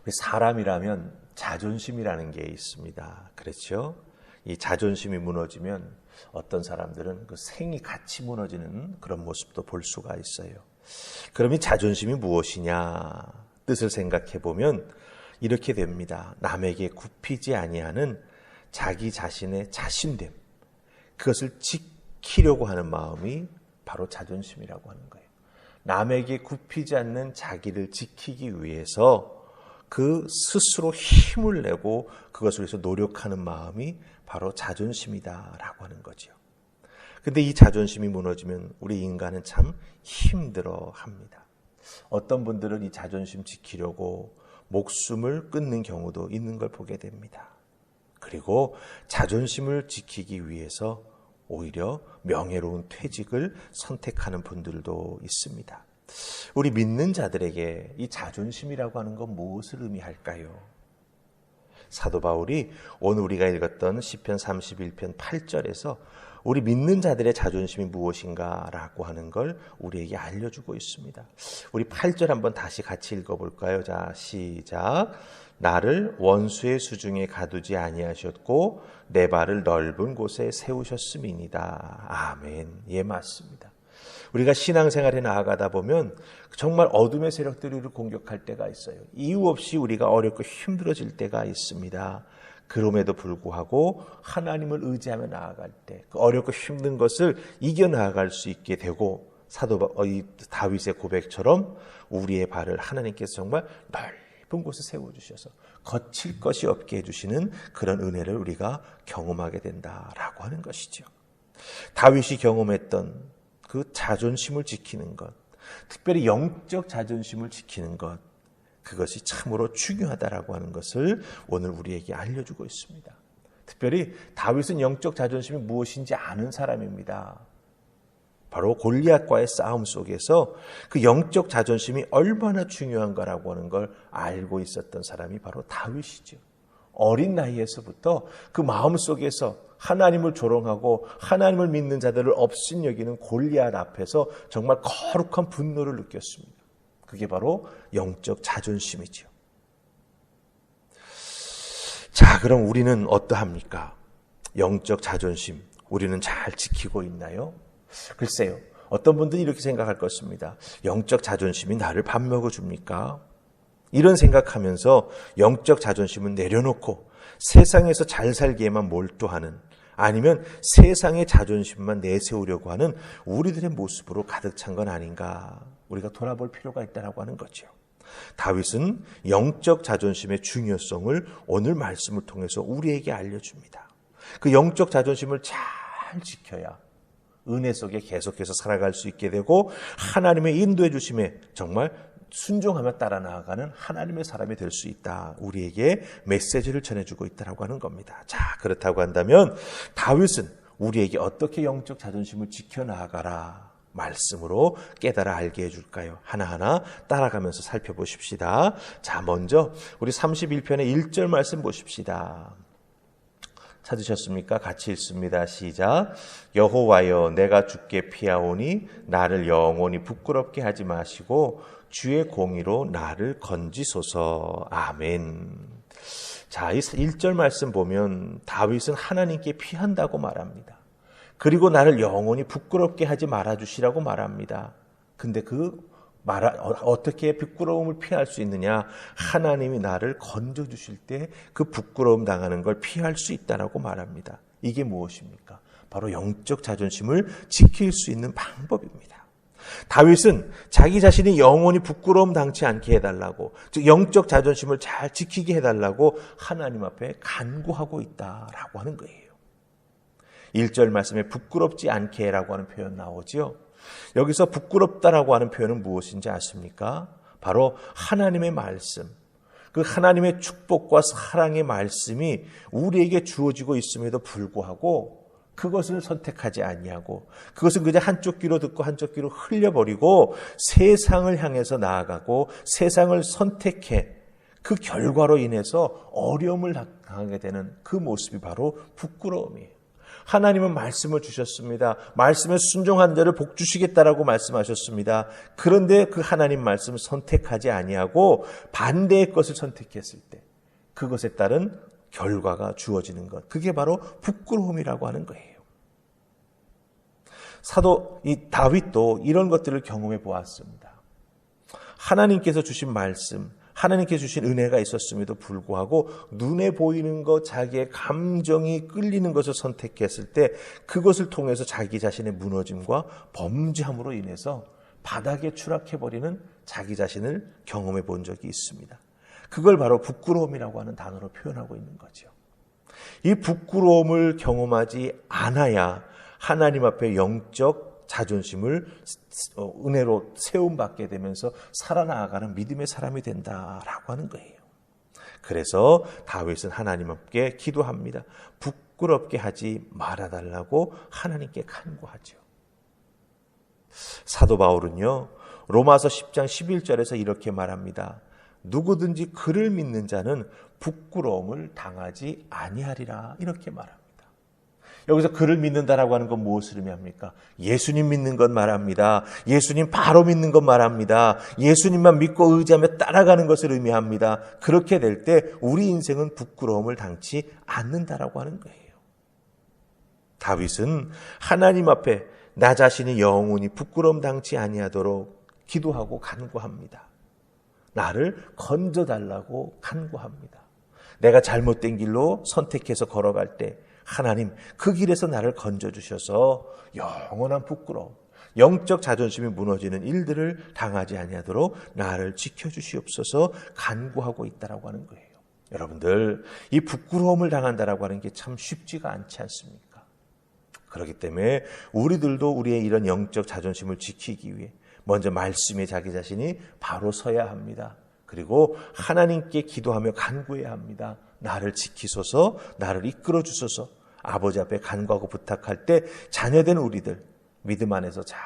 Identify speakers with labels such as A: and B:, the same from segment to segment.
A: 우리 사람이라면 자존심이라는 게 있습니다. 그렇죠? 이 자존심이 무너지면 어떤 사람들은 그 생이 같이 무너지는 그런 모습도 볼 수가 있어요. 그럼 이 자존심이 무엇이냐 뜻을 생각해 보면 이렇게 됩니다. 남에게 굽히지 아니하는 자기 자신의 자신됨, 그것을 지키려고 하는 마음이 바로 자존심이라고 하는 거예요. 남에게 굽히지 않는 자기를 지키기 위해서 그 스스로 힘을 내고 그것을 위해서 노력하는 마음이 바로 자존심이다라고 하는 거죠. 근데 이 자존심이 무너지면 우리 인간은 참 힘들어합니다. 어떤 분들은 이 자존심 지키려고 목숨을 끊는 경우도 있는 걸 보게 됩니다. 그리고 자존심을 지키기 위해서 오히려 명예로운 퇴직을 선택하는 분들도 있습니다. 우리 믿는 자들에게 이 자존심이라고 하는 건 무엇을 의미할까요? 사도 바울이 오늘 우리가 읽었던 시편 31편 8절에서 우리 믿는 자들의 자존심이 무엇인가라고 하는 걸 우리에게 알려주고 있습니다. 우리 8절 한번 다시 같이 읽어볼까요? 자, 시작. 나를 원수의 수중에 가두지 아니하셨고 내 발을 넓은 곳에 세우셨음이니이다. 아멘. 예, 맞습니다. 우리가 신앙생활에 나아가다 보면 정말 어둠의 세력들이 우리를 공격할 때가 있어요. 이유 없이 우리가 어렵고 힘들어질 때가 있습니다. 그럼에도 불구하고 하나님을 의지하며 나아갈 때 그 어렵고 힘든 것을 이겨나갈 수 있게 되고 다윗의 고백처럼 우리의 발을 하나님께서 정말 넓은 곳에 세워주셔서 거칠 것이 없게 해주시는 그런 은혜를 우리가 경험하게 된다라고 하는 것이죠. 다윗이 경험했던 그 자존심을 지키는 것, 특별히 영적 자존심을 지키는 것, 그것이 참으로 중요하다라고 하는 것을 오늘 우리에게 알려주고 있습니다. 특별히 다윗은 영적 자존심이 무엇인지 아는 사람입니다. 바로 골리앗과의 싸움 속에서 그 영적 자존심이 얼마나 중요한가라고 하는 걸 알고 있었던 사람이 바로 다윗이죠. 어린 나이에서부터 그 마음속에서 하나님을 조롱하고 하나님을 믿는 자들을 업신여기는 골리앗 앞에서 정말 거룩한 분노를 느꼈습니다. 그게 바로 영적 자존심이죠. 자, 그럼 우리는 어떠합니까? 영적 자존심, 우리는 잘 지키고 있나요? 글쎄요. 어떤 분들은 이렇게 생각할 것입니다. 영적 자존심이 나를 밥 먹어줍니까? 이런 생각하면서 영적 자존심은 내려놓고 세상에서 잘 살기에만 몰두하는, 아니면 세상의 자존심만 내세우려고 하는 우리들의 모습으로 가득 찬 건 아닌가, 우리가 돌아볼 필요가 있다고 하는 거죠. 다윗은 영적 자존심의 중요성을 오늘 말씀을 통해서 우리에게 알려줍니다. 그 영적 자존심을 잘 지켜야 은혜 속에 계속해서 살아갈 수 있게 되고 하나님의 인도해 주심에 정말 순종하며 따라 나아가는 하나님의 사람이 될 수 있다. 우리에게 메시지를 전해주고 있다고 하는 겁니다. 자, 그렇다고 한다면 다윗은 우리에게 어떻게 영적 자존심을 지켜나가라 말씀으로 깨달아 알게 해줄까요? 하나하나 따라가면서 살펴보십시다. 자, 먼저 우리 31편의 1절 말씀 보십시다. 찾으셨습니까? 같이 읽습니다. 시작. 여호와여, 내가 주께 피하오니 나를 영원히 부끄럽게 하지 마시고 주의 공의로 나를 건지소서. 아멘. 자, 이 1절 말씀 보면 다윗은 하나님께 피한다고 말합니다. 그리고 나를 영원히 부끄럽게 하지 말아주시라고 말합니다. 근데 어떻게 부끄러움을 피할 수 있느냐? 하나님이 나를 건져주실 때 그 부끄러움 당하는 걸 피할 수 있다라고 말합니다. 이게 무엇입니까? 바로 영적 자존심을 지킬 수 있는 방법입니다. 다윗은 자기 자신이 영원히 부끄러움 당치 않게 해달라고, 즉 영적 자존심을 잘 지키게 해달라고 하나님 앞에 간구하고 있다라고 하는 거예요. 1절 말씀에 부끄럽지 않게 해라고 하는 표현 나오죠. 여기서 부끄럽다라고 하는 표현은 무엇인지 아십니까? 바로 하나님의 말씀, 그 하나님의 축복과 사랑의 말씀이 우리에게 주어지고 있음에도 불구하고 그것을 선택하지 아니하고 그것은 그냥 한쪽 귀로 듣고 한쪽 귀로 흘려버리고 세상을 향해서 나아가고 세상을 선택해 그 결과로 인해서 어려움을 당하게 되는 그 모습이 바로 부끄러움이에요. 하나님은 말씀을 주셨습니다. 말씀에 순종하는 자를 복 주시겠다라고 말씀하셨습니다. 그런데 그 하나님 말씀을 선택하지 아니하고 반대의 것을 선택했을 때 그것에 따른 결과가 주어지는 것, 그게 바로 부끄러움이라고 하는 거예요. 사도 다윗도 이런 것들을 경험해 보았습니다. 하나님께서 주신 말씀, 하나님께서 주신 은혜가 있었음에도 불구하고 눈에 보이는 것, 자기의 감정이 끌리는 것을 선택했을 때 그것을 통해서 자기 자신의 무너짐과 범죄함으로 인해서 바닥에 추락해버리는 자기 자신을 경험해 본 적이 있습니다. 그걸 바로 부끄러움이라고 하는 단어로 표현하고 있는 거죠. 이 부끄러움을 경험하지 않아야 하나님 앞에 영적 자존심을 은혜로 세움받게 되면서 살아나가는 믿음의 사람이 된다라고 하는 거예요. 그래서 다윗은 하나님 앞에 기도합니다. 부끄럽게 하지 말아달라고 하나님께 간구하죠. 사도 바울은요, 로마서 10장 11절에서 이렇게 말합니다. 누구든지 그를 믿는 자는 부끄러움을 당하지 아니하리라, 이렇게 말합니다. 여기서 그를 믿는다라고 하는 건 무엇을 의미합니까? 예수님 믿는 것 말합니다. 예수님 바로 믿는 것 말합니다. 예수님만 믿고 의지하며 따라가는 것을 의미합니다. 그렇게 될 때 우리 인생은 부끄러움을 당치 않는다라고 하는 거예요. 다윗은 하나님 앞에 나 자신이 영원히 부끄러움 당치 아니하도록 기도하고 간구합니다. 나를 건져달라고 간구합니다. 내가 잘못된 길로 선택해서 걸어갈 때 하나님 그 길에서 나를 건져주셔서 영원한 부끄러움, 영적 자존심이 무너지는 일들을 당하지 아니하도록 나를 지켜주시옵소서 간구하고 있다라고 하는 거예요. 여러분들, 이 부끄러움을 당한다라고 하는 게 참 쉽지가 않지 않습니까? 그렇기 때문에 우리들도 우리의 이런 영적 자존심을 지키기 위해 먼저 말씀에 자기 자신이 바로 서야 합니다. 그리고 하나님께 기도하며 간구해야 합니다. 나를 지키소서, 나를 이끌어 주소서. 아버지 앞에 간구하고 부탁할 때 자녀된 우리들 믿음 안에서 잘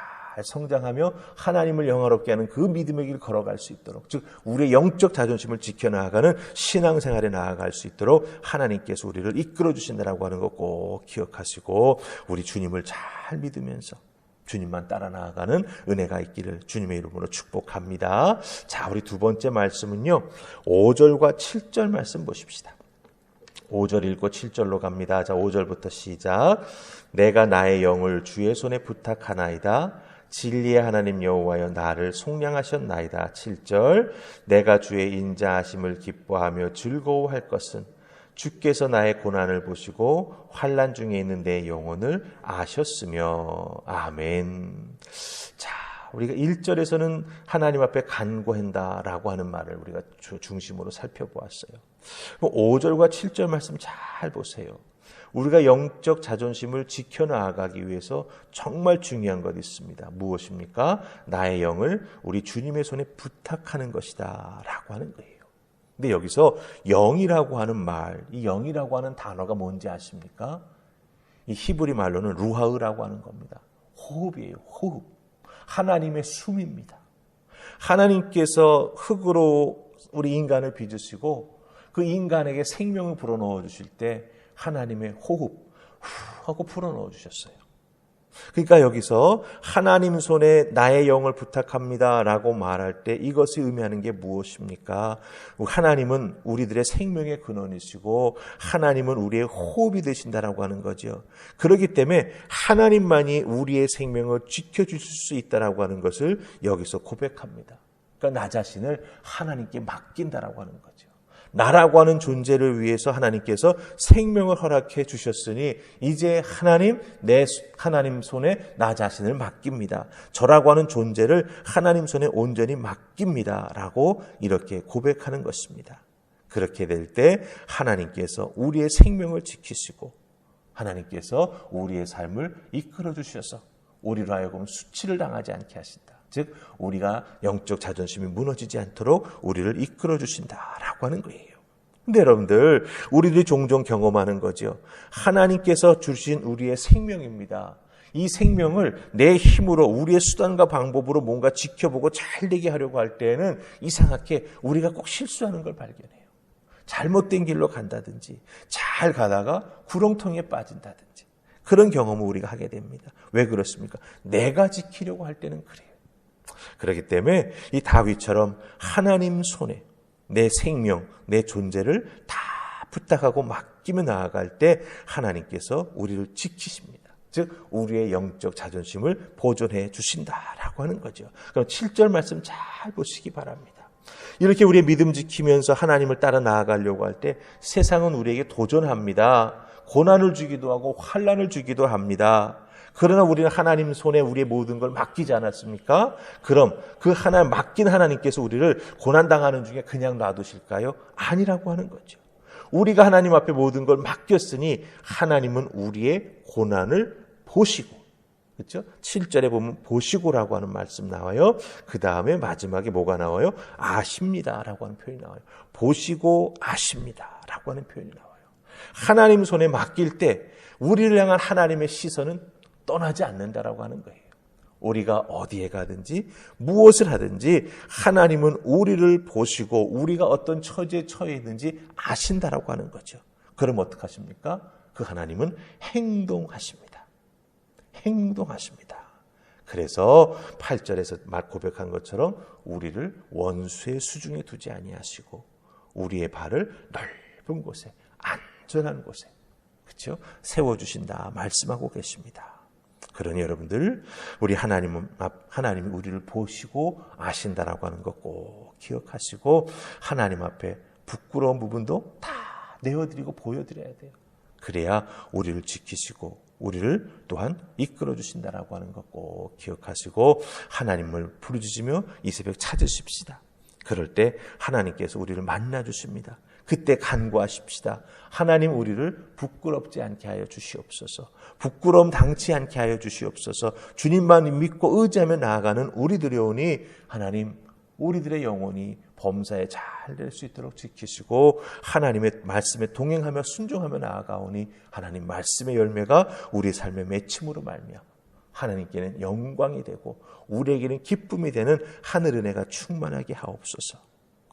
A: 성장하며 하나님을 영화롭게 하는 그 믿음의 길 걸어갈 수 있도록, 즉 우리의 영적 자존심을 지켜나가는 신앙생활에 나아갈 수 있도록 하나님께서 우리를 이끌어 주신다라고 하는 거 꼭 기억하시고 우리 주님을 잘 믿으면서 주님만 따라 나아가는 은혜가 있기를 주님의 이름으로 축복합니다. 자, 우리 두 번째 말씀은요, 5절과 7절 말씀 보십시다. 5절 읽고 7절로 갑니다. 자, 5절부터 시작. 내가 나의 영을 주의 손에 부탁하나이다. 진리의 하나님 여호와여 나를 속량하셨나이다. 7절. 내가 주의 인자하심을 기뻐하며 즐거워할 것은 주께서 나의 고난을 보시고 환난 중에 있는 내 영혼을 아셨으며. 아멘. 자, 우리가 1절에서는 하나님 앞에 간구한다라고 하는 말을 우리가 중심으로 살펴보았어요. 5절과 7절 말씀 잘 보세요. 우리가 영적 자존심을 지켜나가기 위해서 정말 중요한 것이 있습니다. 무엇입니까? 나의 영을 우리 주님의 손에 부탁하는 것이다 라고 하는 거예요. 근데 여기서 영이라고 하는 말, 이 영이라고 하는 단어가 뭔지 아십니까? 이 히브리 말로는 루하으라고 하는 겁니다. 호흡이에요. 호흡. 하나님의 숨입니다. 하나님께서 흙으로 우리 인간을 빚으시고 그 인간에게 생명을 불어넣어 주실 때 하나님의 호흡 후 하고 불어넣어 주셨어요. 그러니까 여기서 하나님 손에 나의 영을 부탁합니다 라고 말할 때 이것이 의미하는 게 무엇입니까? 하나님은 우리들의 생명의 근원이시고 하나님은 우리의 호흡이 되신다라고 하는 거죠. 그렇기 때문에 하나님만이 우리의 생명을 지켜주실 수 있다라고 하는 것을 여기서 고백합니다. 그러니까 나 자신을 하나님께 맡긴다라고 하는 거죠. 나라고 하는 존재를 위해서 하나님께서 생명을 허락해 주셨으니 이제 하나님 손에 나 자신을 맡깁니다. 저라고 하는 존재를 하나님 손에 온전히 맡깁니다. 라고 이렇게 고백하는 것입니다. 그렇게 될 때 하나님께서 우리의 생명을 지키시고 하나님께서 우리의 삶을 이끌어 주셔서 우리로 하여금 수치를 당하지 않게 하신다. 즉 우리가 영적 자존심이 무너지지 않도록 우리를 이끌어 주신다라고 하는 거예요. 근데 여러분들, 우리들이 종종 경험하는 거죠. 하나님께서 주신 우리의 생명입니다. 이 생명을 내 힘으로 우리의 수단과 방법으로 뭔가 지켜보고 잘 되게 하려고 할 때에는 이상하게 우리가 꼭 실수하는 걸 발견해요. 잘못된 길로 간다든지 잘 가다가 구렁텅이에 빠진다든지 그런 경험을 우리가 하게 됩니다. 왜 그렇습니까? 내가 지키려고 할 때는 그래요. 그렇기 때문에 이 다윗처럼 하나님 손에 내 생명, 내 존재를 다 부탁하고 맡기며 나아갈 때 하나님께서 우리를 지키십니다. 즉 우리의 영적 자존심을 보존해 주신다라고 하는 거죠. 그럼 7절 말씀 잘 보시기 바랍니다. 이렇게 우리의 믿음 지키면서 하나님을 따라 나아가려고 할 때 세상은 우리에게 도전합니다. 고난을 주기도 하고 환난을 주기도 합니다. 그러나 우리는 하나님 손에 우리의 모든 걸 맡기지 않았습니까? 그럼 그 하나 맡긴 하나님께서 우리를 고난당하는 중에 그냥 놔두실까요? 아니라고 하는 거죠. 우리가 하나님 앞에 모든 걸 맡겼으니 하나님은 우리의 고난을 보시고, 그렇죠? 7절에 보면 보시고라고 하는 말씀 나와요. 그 다음에 마지막에 뭐가 나와요? 아십니다라고 하는 표현이 나와요. 보시고 아십니다라고 하는 표현이 나와요. 하나님 손에 맡길 때 우리를 향한 하나님의 시선은 떠나지 않는다라고 하는 거예요. 우리가 어디에 가든지 무엇을 하든지 하나님은 우리를 보시고 우리가 어떤 처지에 처해 있는지 아신다라고 하는 거죠. 그럼 어떻게 하십니까? 그 하나님은 행동하십니다. 행동하십니다. 그래서 8절에서 고백한 것처럼 우리를 원수의 수중에 두지 아니하시고 우리의 발을 넓은 곳에 안전한 곳에 그렇죠? 세워주신다 말씀하고 계십니다. 그러니 여러분들 우리 하나님이 우리를 보시고 아신다라고 하는 것 꼭 기억하시고 하나님 앞에 부끄러운 부분도 다 내어드리고 보여드려야 돼요. 그래야 우리를 지키시고 우리를 또한 이끌어 주신다라고 하는 것 꼭 기억하시고 하나님을 부르짖으며 이 새벽 찾으십시다. 그럴 때 하나님께서 우리를 만나 주십니다. 그때 간구하십시다. 하나님 우리를 부끄럽지 않게 하여 주시옵소서. 부끄러움 당치 않게 하여 주시옵소서. 주님만 믿고 의지하며 나아가는 우리들이오니 하나님 우리들의 영혼이 범사에 잘 될 수 있도록 지키시고 하나님의 말씀에 동행하며 순종하며 나아가오니 하나님 말씀의 열매가 우리 삶의 맺힘으로 말미암아 하나님께는 영광이 되고 우리에게는 기쁨이 되는 하늘 은혜가 충만하게 하옵소서.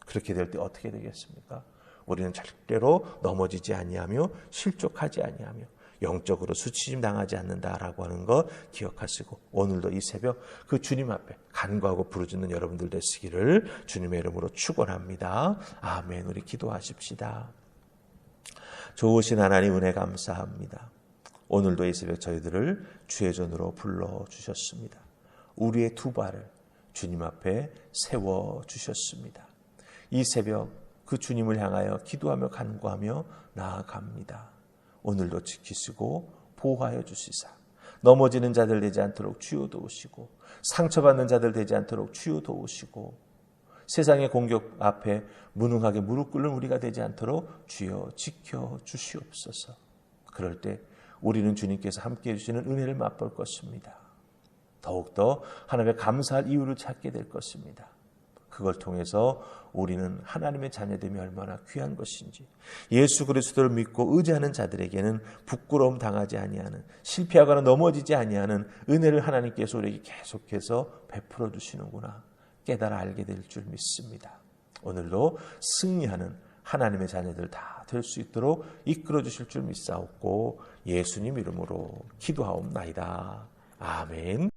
A: 그렇게 될 때 어떻게 되겠습니까? 우리는 절대로 넘어지지 아니하며 실족하지 아니하며 영적으로 수치심 당하지 않는다라고 하는 것 기억하시고 오늘도 이 새벽 그 주님 앞에 간구하고 부르짖는 여러분들 되시기를 주님의 이름으로 축원합니다. 아멘. 우리 기도하십시다. 좋으신 하나님 은혜 감사합니다. 오늘도 이 새벽 저희들을 주의 전으로 불러주셨습니다. 우리의 두 발을 주님 앞에 세워주셨습니다. 이 새벽 그 주님을 향하여 기도하며 간구하며 나아갑니다. 오늘도 지키시고 보호하여 주시사 넘어지는 자들 되지 않도록 주여 도우시고 상처받는 자들 되지 않도록 주여 도우시고 세상의 공격 앞에 무능하게 무릎 꿇는 우리가 되지 않도록 주여 지켜 주시옵소서. 그럴 때 우리는 주님께서 함께해 주시는 은혜를 맛볼 것입니다. 더욱더 하나님의 감사할 이유를 찾게 될 것입니다. 그걸 통해서 우리는 하나님의 자녀됨이 얼마나 귀한 것인지 예수 그리스도를 믿고 의지하는 자들에게는 부끄러움 당하지 아니하는 실패하거나 넘어지지 아니하는 은혜를 하나님께서 우리에게 계속해서 베풀어 주시는구나 깨달아 알게 될 줄 믿습니다. 오늘도 승리하는 하나님의 자녀들 다 될 수 있도록 이끌어 주실 줄 믿사옵고 예수님 이름으로 기도하옵나이다. 아멘.